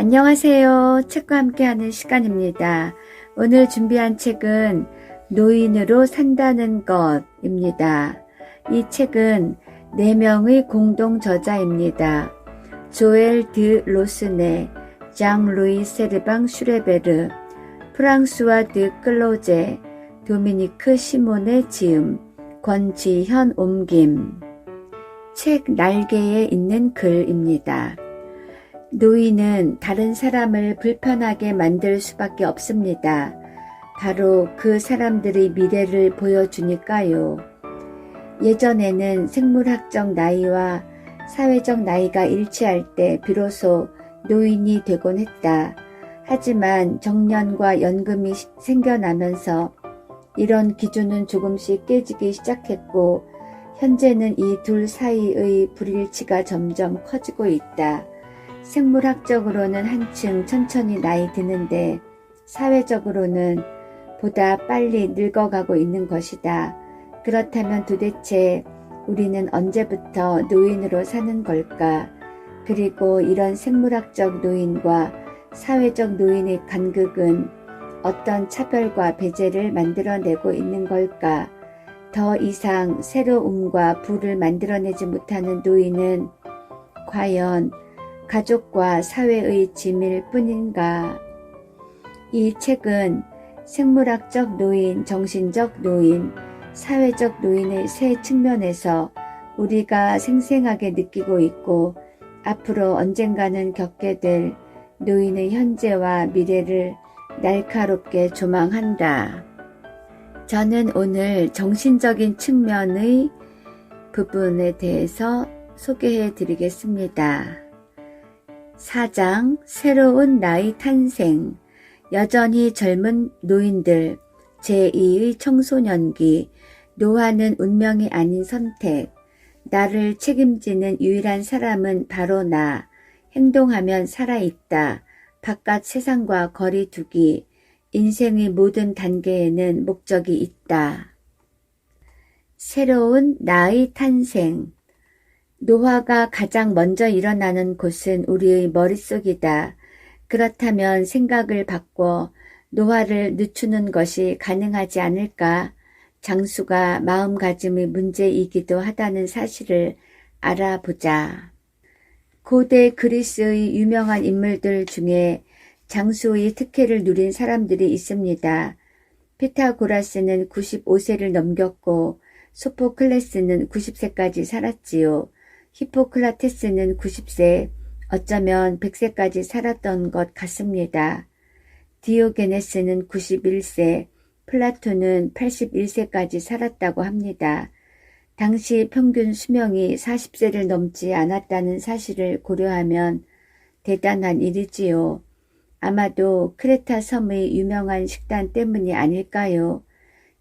안녕하세요. 책과 함께하는 시간입니다. 오늘 준비한 책은 노인으로 산다는 것입니다. 이 책은 4명의 공동 저자입니다. 조엘 드 로스네, 장 루이 세르방 슈레베르, 프랑수와 드 클로제, 도미니크 시몬의 지음, 권지현 옮김. 책 날개에 있는 글입니다. 노인은 다른 사람을 불편하게 만들 수밖에 없습니다. 바로 그 사람들의 미래를 보여주니까요. 예전에는 생물학적 나이와 사회적 나이가 일치할 때 비로소 노인이 되곤 했다. 하지만 정년과 연금이 생겨나면서 이런 기준은 조금씩 깨지기 시작했고 현재는 이 둘 사이의 불일치가 점점 커지고 있다. 생물학적으로는 한층 천천히 나이 드는데 사회적으로는 보다 빨리 늙어가고 있는 것이다. 그렇다면 도대체 우리는 언제부터 노인으로 사는 걸까? 그리고 이런 생물학적 노인과 사회적 노인의 간극은 어떤 차별과 배제를 만들어내고 있는 걸까? 더 이상 새로움과 부를 만들어내지 못하는 노인은 과연 가족과 사회의 짐일 뿐인가? 이 책은 생물학적 노인, 정신적 노인, 사회적 노인의 세 측면에서 우리가 생생하게 느끼고 있고 앞으로 언젠가는 겪게 될 노인의 현재와 미래를 날카롭게 조망한다. 저는 오늘 정신적인 측면의 부분에 대해서 소개해 드리겠습니다. 4장 새로운 나이 탄생. 여전히 젊은 노인들. 제2의 청소년기. 노화는 운명이 아닌 선택. 나를 책임지는 유일한 사람은 바로 나. 행동하면 살아있다. 바깥 세상과 거리 두기. 인생의 모든 단계에는 목적이 있다. 새로운 나의 탄생. 노화가 가장 먼저 일어나는 곳은 우리의 머릿속이다. 그렇다면 생각을 바꿔 노화를 늦추는 것이 가능하지 않을까? 장수가 마음가짐의 문제이기도 하다는 사실을 알아보자. 고대 그리스의 유명한 인물들 중에 장수의 특혜를 누린 사람들이 있습니다. 피타고라스는 95세를 넘겼고 소포클레스는 90세까지 살았지요. 히포크라테스는 90세, 어쩌면 100세까지 살았던 것 같습니다. 디오게네스는 91세, 플라톤은 81세까지 살았다고 합니다. 당시 평균 수명이 40세를 넘지 않았다는 사실을 고려하면 대단한 일이지요. 아마도 크레타 섬의 유명한 식단 때문이 아닐까요?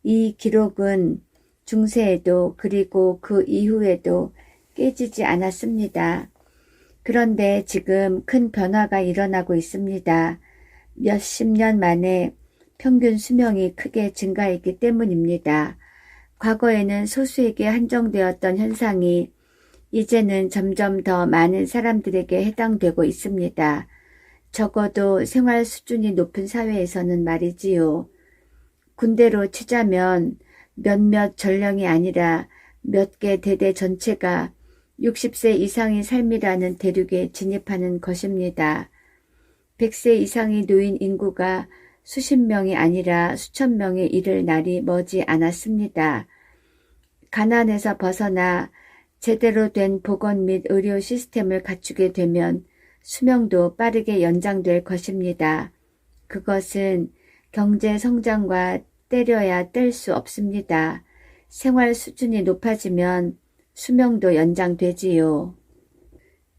이 기록은 중세에도 그리고 그 이후에도 깨지지 않았습니다. 그런데 지금 큰 변화가 일어나고 있습니다. 몇십 년 만에 평균 수명이 크게 증가했기 때문입니다. 과거에는 소수에게 한정되었던 현상이 이제는 점점 더 많은 사람들에게 해당되고 있습니다. 적어도 생활 수준이 높은 사회에서는 말이지요. 군대로 치자면 몇몇 전령이 아니라 몇 개 대대 전체가 60세 이상의 삶이라는 대륙에 진입하는 것입니다. 100세 이상의 노인 인구가 수십 명이 아니라 수천 명에 이를 날이 머지 않았습니다. 가난에서 벗어나 제대로 된 보건 및 의료 시스템을 갖추게 되면 수명도 빠르게 연장될 것입니다. 그것은 경제 성장과 때려야 뗄 수 없습니다. 생활 수준이 높아지면 수명도 연장되지요.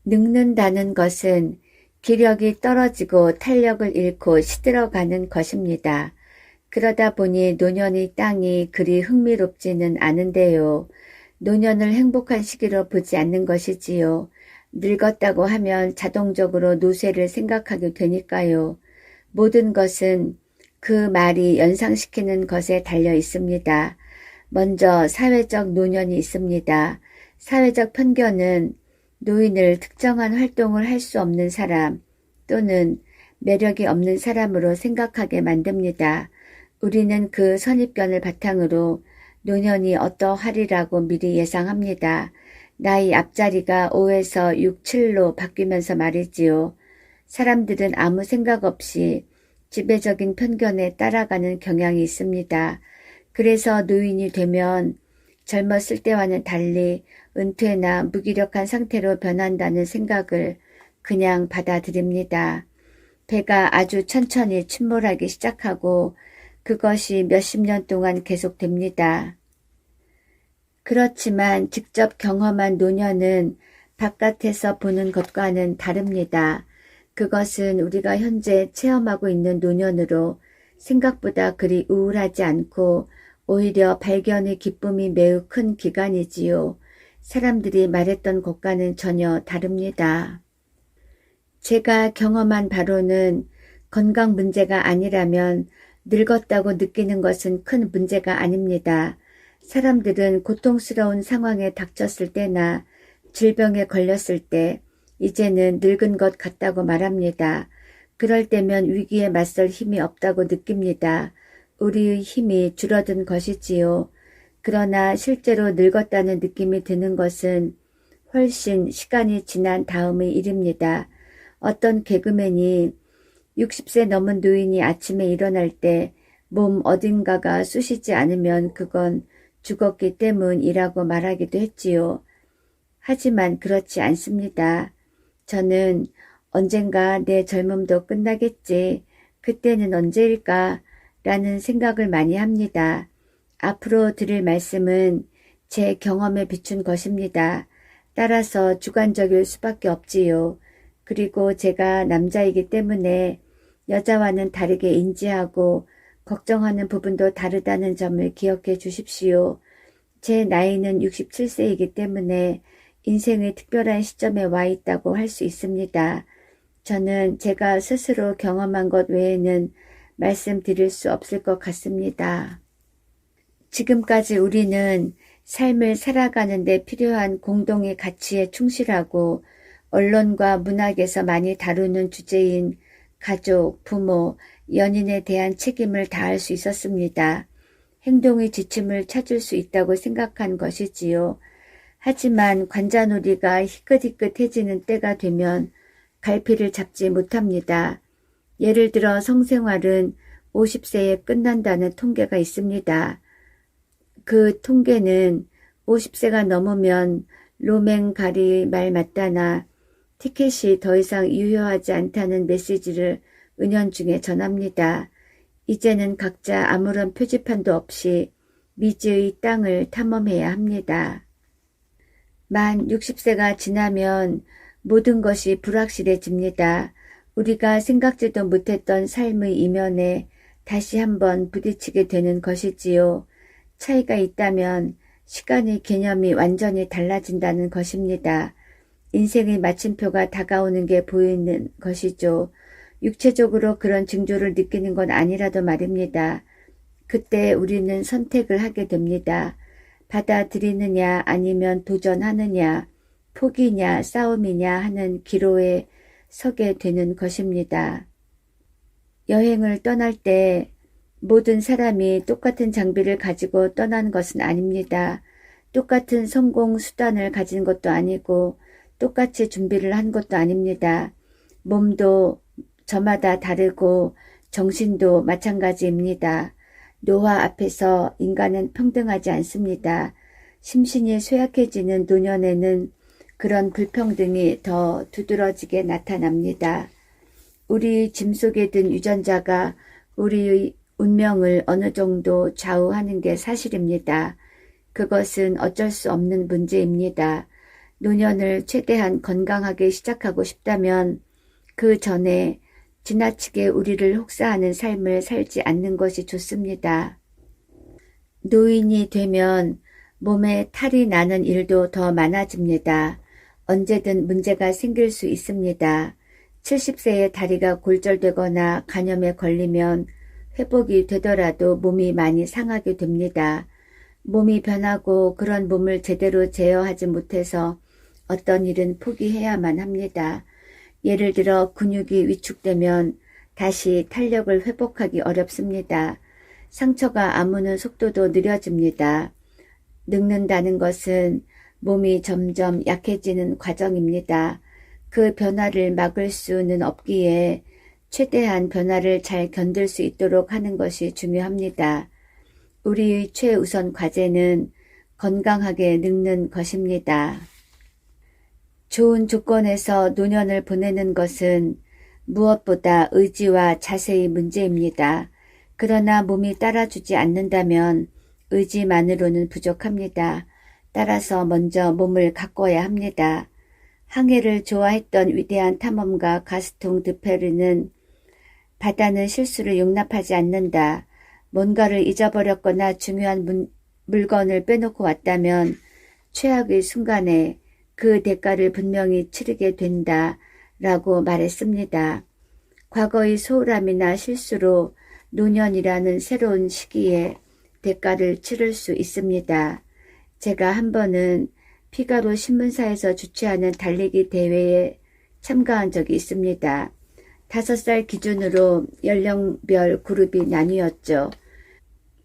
늙는다는 것은 기력이 떨어지고 탄력을 잃고 시들어가는 것입니다. 그러다 보니 노년의 땅이 그리 흥미롭지는 않은데요. 노년을 행복한 시기로 보지 않는 것이지요. 늙었다고 하면 자동적으로 노쇠를 생각하게 되니까요. 모든 것은 그 말이 연상시키는 것에 달려 있습니다. 먼저 사회적 노년이 있습니다. 사회적 편견은 노인을 특정한 활동을 할 수 없는 사람, 또는 매력이 없는 사람으로 생각하게 만듭니다. 우리는 그 선입견을 바탕으로 노년이 어떠하리라고 미리 예상합니다. 나이 앞자리가 5에서 6, 7로 바뀌면서 말이지요. 사람들은 아무 생각 없이 지배적인 편견에 따라가는 경향이 있습니다. 그래서 노인이 되면 젊었을 때와는 달리 은퇴나 무기력한 상태로 변한다는 생각을 그냥 받아들입니다. 배가 아주 천천히 침몰하기 시작하고 그것이 몇십 년 동안 계속됩니다. 그렇지만 직접 경험한 노년은 바깥에서 보는 것과는 다릅니다. 그것은 우리가 현재 체험하고 있는 노년으로 생각보다 그리 우울하지 않고 오히려 발견의 기쁨이 매우 큰 기간이지요. 사람들이 말했던 것과는 전혀 다릅니다. 제가 경험한 바로는 건강 문제가 아니라면 늙었다고 느끼는 것은 큰 문제가 아닙니다. 사람들은 고통스러운 상황에 닥쳤을 때나 질병에 걸렸을 때 이제는 늙은 것 같다고 말합니다. 그럴 때면 위기에 맞설 힘이 없다고 느낍니다. 우리의 힘이 줄어든 것이지요. 그러나 실제로 늙었다는 느낌이 드는 것은 훨씬 시간이 지난 다음의 일입니다. 어떤 개그맨이 60세 넘은 노인이 아침에 일어날 때 몸 어딘가가 쑤시지 않으면 그건 죽었기 때문이라고 말하기도 했지요. 하지만 그렇지 않습니다. 저는 언젠가 내 젊음도 끝나겠지. 그때는 언제일까? 라는 생각을 많이 합니다. 앞으로 드릴 말씀은 제 경험에 비춘 것입니다. 따라서 주관적일 수밖에 없지요. 그리고 제가 남자이기 때문에 여자와는 다르게 인지하고 걱정하는 부분도 다르다는 점을 기억해 주십시오. 제 나이는 67세이기 때문에 인생의 특별한 시점에 와 있다고 할 수 있습니다. 저는 제가 스스로 경험한 것 외에는 말씀드릴 수 없을 것 같습니다. 지금까지 우리는 삶을 살아가는 데 필요한 공동의 가치에 충실하고 언론과 문학에서 많이 다루는 주제인 가족, 부모, 연인에 대한 책임을 다할 수 있었습니다. 행동의 지침을 찾을 수 있다고 생각한 것이지요. 하지만 관자놀이가 희끗희끗해지는 때가 되면 갈피를 잡지 못합니다. 예를 들어 성생활은 50세에 끝난다는 통계가 있습니다. 그 통계는 50세가 넘으면 로맹가리 말 맞다나 티켓이 더 이상 유효하지 않다는 메시지를 은연중에 전합니다. 이제는 각자 아무런 표지판도 없이 미지의 땅을 탐험해야 합니다. 만 60세가 지나면 모든 것이 불확실해집니다. 우리가 생각지도 못했던 삶의 이면에 다시 한번 부딪히게 되는 것이지요. 차이가 있다면 시간의 개념이 완전히 달라진다는 것입니다. 인생의 마침표가 다가오는 게 보이는 것이죠. 육체적으로 그런 징조를 느끼는 건 아니라도 말입니다. 그때 우리는 선택을 하게 됩니다. 받아들이느냐 아니면 도전하느냐, 포기냐 싸움이냐 하는 기로에 서게 되는 것입니다. 여행을 떠날 때 모든 사람이 똑같은 장비를 가지고 떠난 것은 아닙니다. 똑같은 성공 수단을 가진 것도 아니고 똑같이 준비를 한 것도 아닙니다. 몸도 저마다 다르고 정신도 마찬가지입니다. 노화 앞에서 인간은 평등하지 않습니다. 심신이 쇠약해지는 노년에는 그런 불평등이 더 두드러지게 나타납니다. 우리 짐 속에 든 유전자가 우리의 운명을 어느 정도 좌우하는 게 사실입니다. 그것은 어쩔 수 없는 문제입니다. 노년을 최대한 건강하게 시작하고 싶다면 그 전에 지나치게 우리를 혹사하는 삶을 살지 않는 것이 좋습니다. 노인이 되면 몸에 탈이 나는 일도 더 많아집니다. 언제든 문제가 생길 수 있습니다. 70세에 다리가 골절되거나 간염에 걸리면 회복이 되더라도 몸이 많이 상하게 됩니다. 몸이 변하고 그런 몸을 제대로 제어하지 못해서 어떤 일은 포기해야만 합니다. 예를 들어 근육이 위축되면 다시 탄력을 회복하기 어렵습니다. 상처가 아무는 속도도 느려집니다. 늙는다는 것은 몸이 점점 약해지는 과정입니다. 그 변화를 막을 수는 없기에 최대한 변화를 잘 견딜 수 있도록 하는 것이 중요합니다. 우리의 최우선 과제는 건강하게 늙는 것입니다. 좋은 조건에서 노년을 보내는 것은 무엇보다 의지와 자세의 문제입니다. 그러나 몸이 따라주지 않는다면 의지만으로는 부족합니다. 따라서 먼저 몸을 가꿔야 합니다. 항해를 좋아했던 위대한 탐험가 가스통 드페르는 바다는 실수를 용납하지 않는다. 뭔가를 잊어버렸거나 중요한 물건을 빼놓고 왔다면 최악의 순간에 그 대가를 분명히 치르게 된다 라고 말했습니다. 과거의 소홀함이나 실수로 노년이라는 새로운 시기에 대가를 치를 수 있습니다. 제가 한 번은 피가로 신문사에서 주최하는 달리기 대회에 참가한 적이 있습니다. 5살 기준으로 연령별 그룹이 나뉘었죠.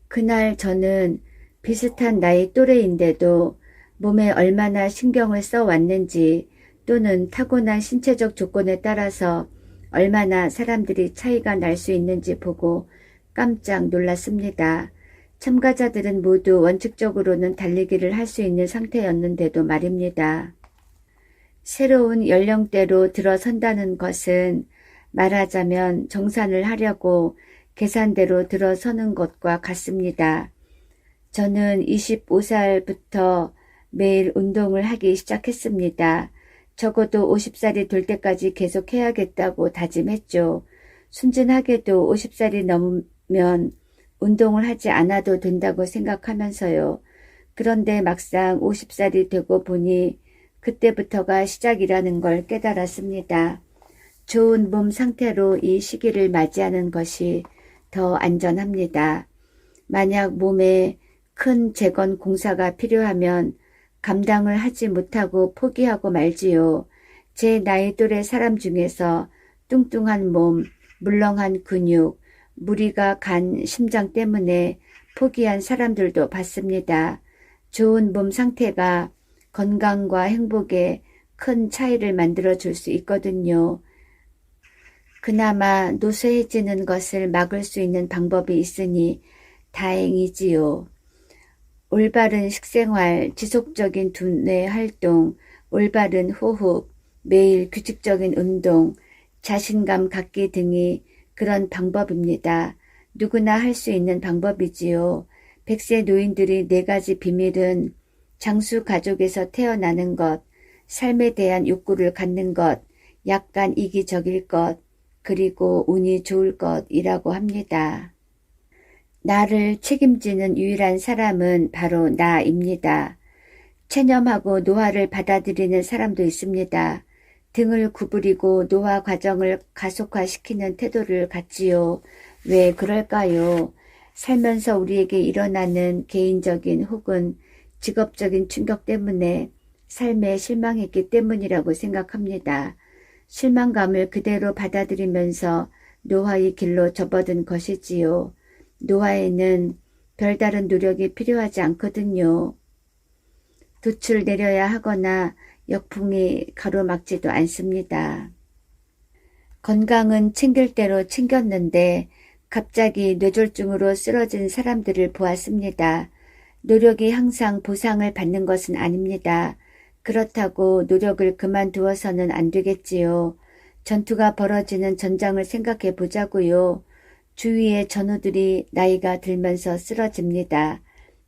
그날 저는 비슷한 나이 또래인데도 몸에 얼마나 신경을 써왔는지 또는 타고난 신체적 조건에 따라서 얼마나 사람들이 차이가 날 수 있는지 보고 깜짝 놀랐습니다. 참가자들은 모두 원칙적으로는 달리기를 할 수 있는 상태였는데도 말입니다. 새로운 연령대로 들어선다는 것은 말하자면 정산을 하려고 계산대로 들어서는 것과 같습니다. 저는 25살부터 매일 운동을 하기 시작했습니다. 적어도 50살이 될 때까지 계속 해야겠다고 다짐했죠. 순진하게도 50살이 넘으면 운동을 하지 않아도 된다고 생각하면서요. 그런데 막상 50살이 되고 보니 그때부터가 시작이라는 걸 깨달았습니다. 좋은 몸 상태로 이 시기를 맞이하는 것이 더 안전합니다. 만약 몸에 큰 재건 공사가 필요하면 감당을 하지 못하고 포기하고 말지요. 제 나이 또래 사람 중에서 뚱뚱한 몸, 물렁한 근육, 무리가 간 심장 때문에 포기한 사람들도 봤습니다. 좋은 몸 상태가 건강과 행복에 큰 차이를 만들어 줄 수 있거든요. 그나마 노쇠해지는 것을 막을 수 있는 방법이 있으니 다행이지요. 올바른 식생활, 지속적인 두뇌 활동, 올바른 호흡, 매일 규칙적인 운동, 자신감 갖기 등이 그런 방법입니다. 누구나 할 수 있는 방법이지요. 100세 노인들이 4가지 비밀은 장수 가족에서 태어나는 것, 삶에 대한 욕구를 갖는 것, 약간 이기적일 것, 그리고 운이 좋을 것이라고 합니다. 나를 책임지는 유일한 사람은 바로 나입니다. 체념하고 노화를 받아들이는 사람도 있습니다. 등을 구부리고 노화 과정을 가속화시키는 태도를 갖지요. 왜 그럴까요? 살면서 우리에게 일어나는 개인적인 혹은 직업적인 충격 때문에 삶에 실망했기 때문이라고 생각합니다. 실망감을 그대로 받아들이면서 노화의 길로 접어든 것이지요. 노화에는 별다른 노력이 필요하지 않거든요. 돛을 내려야 하거나 역풍이 가로막지도 않습니다. 건강은 챙길 대로 챙겼는데 갑자기 뇌졸중으로 쓰러진 사람들을 보았습니다. 노력이 항상 보상을 받는 것은 아닙니다. 그렇다고 노력을 그만두어서는 안 되겠지요. 전투가 벌어지는 전장을 생각해 보자고요. 주위의 전우들이 나이가 들면서 쓰러집니다.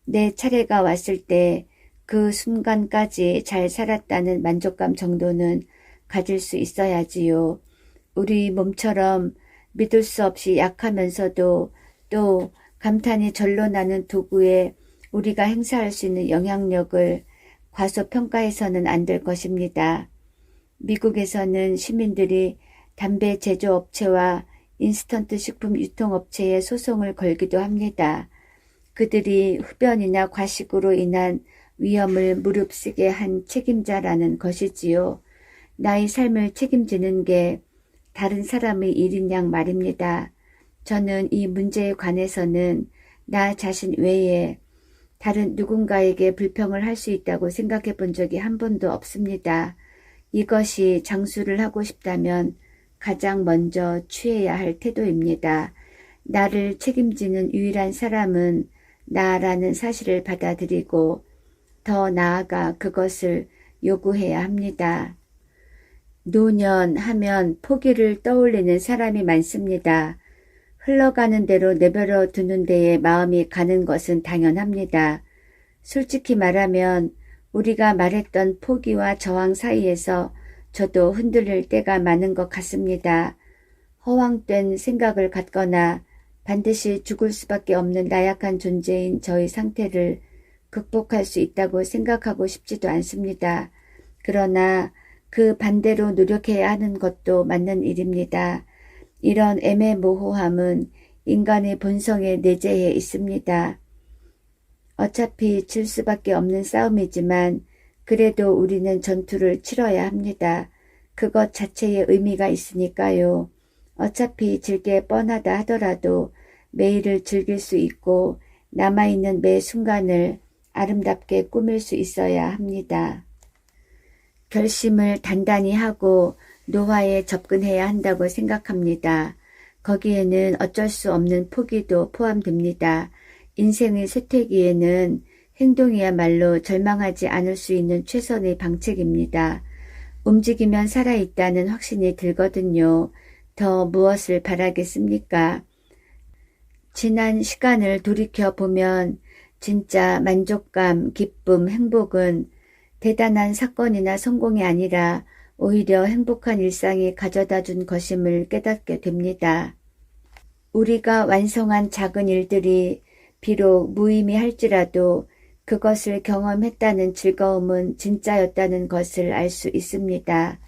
내 차례가 왔을 때 그 순간까지 잘 살았다는 만족감 정도는 가질 수 있어야지요. 우리 몸처럼 믿을 수 없이 약하면서도 또 감탄이 절로 나는 도구에 우리가 행사할 수 있는 영향력을 과소평가해서는 안 될 것입니다. 미국에서는 시민들이 담배 제조업체와 인스턴트 식품 유통업체에 소송을 걸기도 합니다. 그들이 흡연이나 과식으로 인한 위험을 무릅쓰게 한 책임자라는 것이지요. 나의 삶을 책임지는 게 다른 사람의 일인 양 말입니다. 저는 이 문제에 관해서는 나 자신 외에 다른 누군가에게 불평을 할 수 있다고 생각해 본 적이 한 번도 없습니다. 이것이 장수를 하고 싶다면 가장 먼저 취해야 할 태도입니다. 나를 책임지는 유일한 사람은 나라는 사실을 받아들이고 더 나아가 그것을 요구해야 합니다. 노년하면 포기를 떠올리는 사람이 많습니다. 흘러가는 대로 내버려 두는 데에 마음이 가는 것은 당연합니다. 솔직히 말하면 우리가 말했던 포기와 저항 사이에서 저도 흔들릴 때가 많은 것 같습니다. 허황된 생각을 갖거나 반드시 죽을 수밖에 없는 나약한 존재인 저의 상태를 극복할 수 있다고 생각하고 싶지도 않습니다. 그러나 그 반대로 노력해야 하는 것도 맞는 일입니다. 이런 애매모호함은 인간의 본성에 내재해 있습니다. 어차피 질 수밖에 없는 싸움이지만 그래도 우리는 전투를 치러야 합니다. 그것 자체에 의미가 있으니까요. 어차피 질 게 뻔하다 하더라도 매일을 즐길 수 있고 남아있는 매 순간을 아름답게 꾸밀 수 있어야 합니다. 결심을 단단히 하고 노화에 접근해야 한다고 생각합니다. 거기에는 어쩔 수 없는 포기도 포함됩니다. 인생의 쇠퇴기에는 행동이야말로 절망하지 않을 수 있는 최선의 방책입니다. 움직이면 살아있다는 확신이 들거든요. 더 무엇을 바라겠습니까? 지난 시간을 돌이켜보면 진짜 만족감, 기쁨, 행복은 대단한 사건이나 성공이 아니라 오히려 행복한 일상이 가져다 준 것임을 깨닫게 됩니다. 우리가 완성한 작은 일들이 비록 무의미할지라도 그것을 경험했다는 즐거움은 진짜였다는 것을 알 수 있습니다.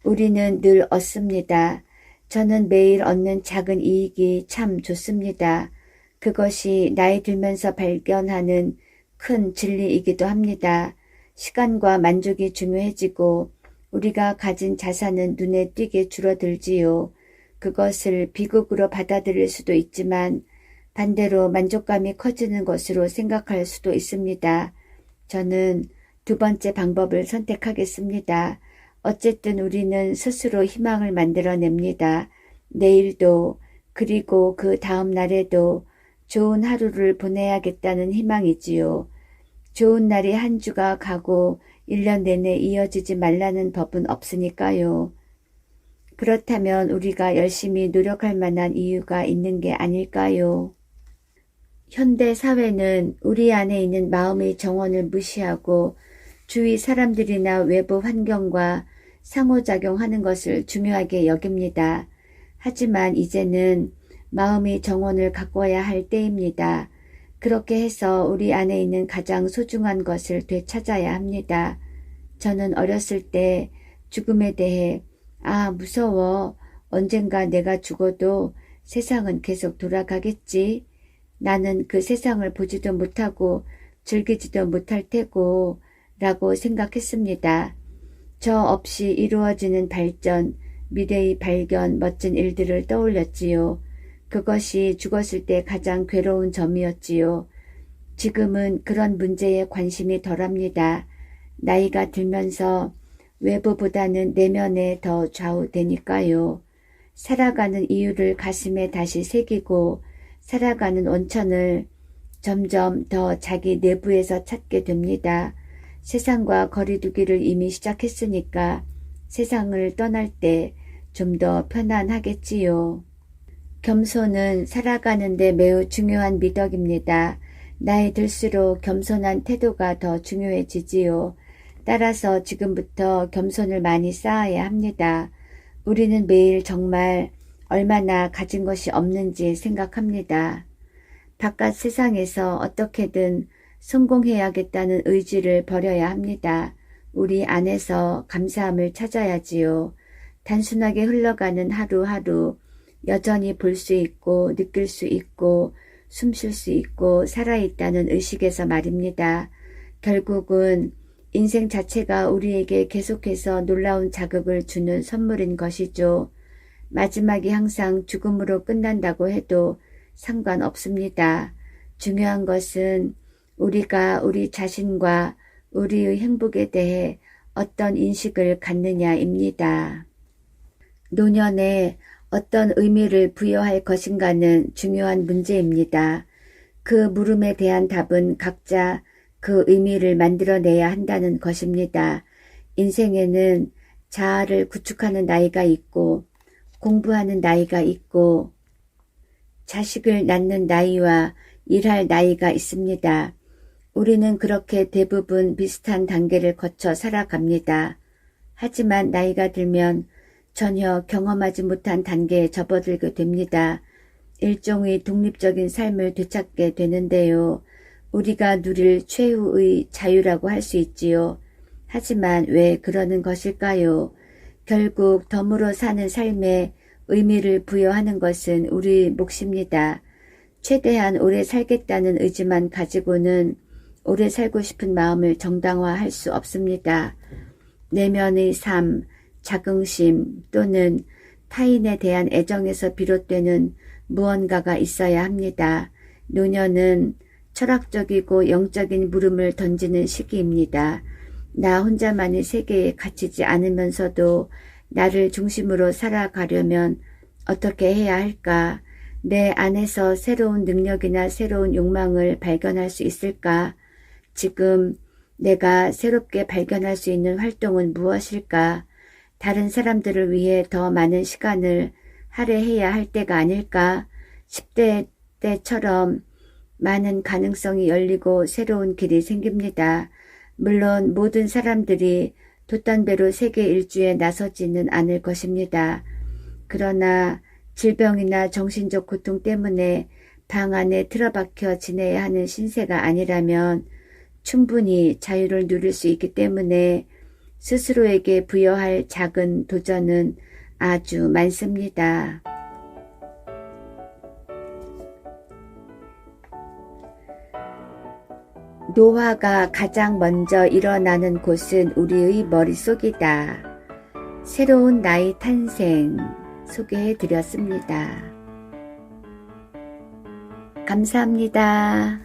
우리는 늘 얻습니다. 저는 매일 얻는 작은 이익이 참 좋습니다. 그것이 나이 들면서 발견하는 큰 진리이기도 합니다. 시간과 만족이 중요해지고 우리가 가진 자산은 눈에 띄게 줄어들지요. 그것을 비극으로 받아들일 수도 있지만 반대로 만족감이 커지는 것으로 생각할 수도 있습니다. 저는 두 번째 방법을 선택하겠습니다. 어쨌든 우리는 스스로 희망을 만들어냅니다. 내일도 그리고 그 다음 날에도 좋은 하루를 보내야겠다는 희망이지요. 좋은 날이 한 주가 가고 1년 내내 이어지지 말라는 법은 없으니까요. 그렇다면 우리가 열심히 노력할 만한 이유가 있는 게 아닐까요? 현대 사회는 우리 안에 있는 마음의 정원을 무시하고 주위 사람들이나 외부 환경과 상호작용하는 것을 중요하게 여깁니다. 하지만 이제는 마음의 정원을 가꿔야 할 때입니다. 그렇게 해서 우리 안에 있는 가장 소중한 것을 되찾아야 합니다. 저는 어렸을 때 죽음에 대해 무서워. 언젠가 내가 죽어도 세상은 계속 돌아가겠지. 나는 그 세상을 보지도 못하고 즐기지도 못할 테고 라고 생각했습니다. 저 없이 이루어지는 발전, 미래의 발견, 멋진 일들을 떠올렸지요. 그것이 죽었을 때 가장 괴로운 점이었지요. 지금은 그런 문제에 관심이 덜합니다. 나이가 들면서 외부보다는 내면에 더 좌우되니까요. 살아가는 이유를 가슴에 다시 새기고 살아가는 원천을 점점 더 자기 내부에서 찾게 됩니다. 세상과 거리두기를 이미 시작했으니까 세상을 떠날 때 좀 더 편안하겠지요. 겸손은 살아가는 데 매우 중요한 미덕입니다. 나이 들수록 겸손한 태도가 더 중요해지지요. 따라서 지금부터 겸손을 많이 쌓아야 합니다. 우리는 매일 정말 얼마나 가진 것이 없는지 생각합니다. 바깥 세상에서 어떻게든 성공해야겠다는 의지를 버려야 합니다. 우리 안에서 감사함을 찾아야지요. 단순하게 흘러가는 하루하루 여전히 볼 수 있고 느낄 수 있고 숨 쉴 수 있고 살아있다는 의식에서 말입니다. 결국은 인생 자체가 우리에게 계속해서 놀라운 자극을 주는 선물인 것이죠. 마지막이 항상 죽음으로 끝난다고 해도 상관없습니다. 중요한 것은 우리가 우리 자신과 우리의 행복에 대해 어떤 인식을 갖느냐입니다. 노년에 어떤 의미를 부여할 것인가는 중요한 문제입니다. 그 물음에 대한 답은 각자 그 의미를 만들어내야 한다는 것입니다. 인생에는 자아를 구축하는 나이가 있고 공부하는 나이가 있고 자식을 낳는 나이와 일할 나이가 있습니다. 우리는 그렇게 대부분 비슷한 단계를 거쳐 살아갑니다. 하지만 나이가 들면 전혀 경험하지 못한 단계에 접어들게 됩니다. 일종의 독립적인 삶을 되찾게 되는데요. 우리가 누릴 최후의 자유라고 할 수 있지요. 하지만 왜 그러는 것일까요? 결국 덤으로 사는 삶에 의미를 부여하는 것은 우리 몫입니다. 최대한 오래 살겠다는 의지만 가지고는 오래 살고 싶은 마음을 정당화할 수 없습니다. 내면의 삶, 자긍심 또는 타인에 대한 애정에서 비롯되는 무언가가 있어야 합니다. 노년은 철학적이고 영적인 물음을 던지는 시기입니다. 나 혼자만의 세계에 갇히지 않으면서도 나를 중심으로 살아가려면 어떻게 해야 할까? 내 안에서 새로운 능력이나 새로운 욕망을 발견할 수 있을까? 지금 내가 새롭게 발견할 수 있는 활동은 무엇일까? 다른 사람들을 위해 더 많은 시간을 할애해야 할 때가 아닐까? 10대 때처럼 많은 가능성이 열리고 새로운 길이 생깁니다. 물론 모든 사람들이 돛단배로 세계 일주에 나서지는 않을 것입니다. 그러나 질병이나 정신적 고통 때문에 방 안에 틀어박혀 지내야 하는 신세가 아니라면 충분히 자유를 누릴 수 있기 때문에 스스로에게 부여할 작은 도전은 아주 많습니다. 노화가 가장 먼저 일어나는 곳은 우리의 머릿속이다. 새로운 나이 탄생 소개해 드렸습니다. 감사합니다.